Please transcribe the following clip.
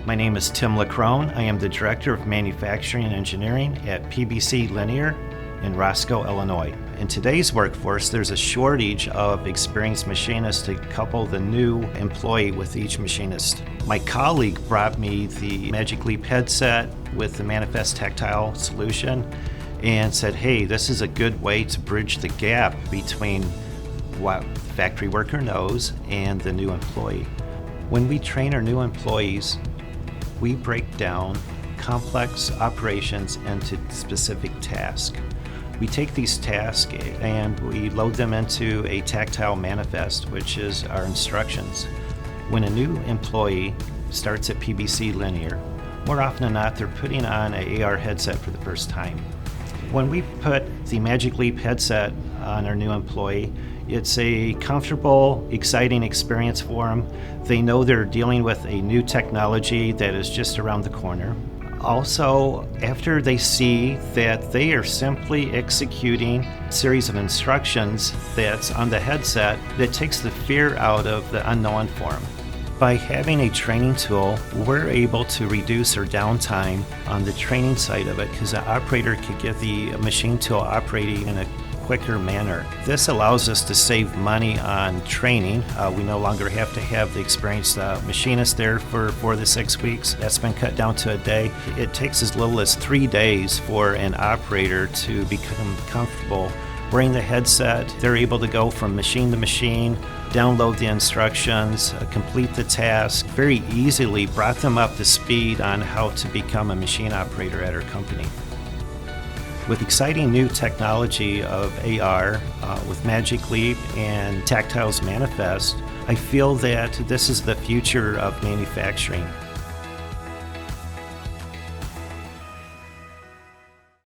My name is Tim Lacrone. I am the Director of Manufacturing and Engineering at PBC Linear in Roscoe, Illinois. In today's workforce, there's a shortage of experienced machinists to couple the new employee with each machinist. My colleague brought me the Magic Leap headset with the Manifest Tactile solution and said, hey, this is a good way to bridge the gap between what the factory worker knows and the new employee. When we train our new employees, we break down complex operations into specific tasks. We take these tasks and we load them into a tactile manifest, which is our instructions. When a new employee starts at PBC Linear, more often than not, they're putting on an AR headset for the first time. When we put the Magic Leap headset on our new employee, it's a comfortable, exciting experience for them. They know they're dealing with a new technology that is just around the corner. Also, after they see that they are simply executing a series of instructions that's on the headset, that takes the fear out of the unknown for them. By having a training tool, we're able to reduce our downtime on the training side of it because the operator could get the machine tool operating in a quicker manner. This allows us to save money on training. We no longer have to have the experienced machinist there for 4 to 6 weeks. That's been cut down to a day. It takes as little as 3 days for an operator to become comfortable wearing the headset. They're able to go from machine to machine, download the instructions, complete the task, very easily brought them up to speed on how to become a machine operator at our company. With exciting new technology of AR, with Magic Leap and Tactile's Manifest, I feel that this is the future of manufacturing.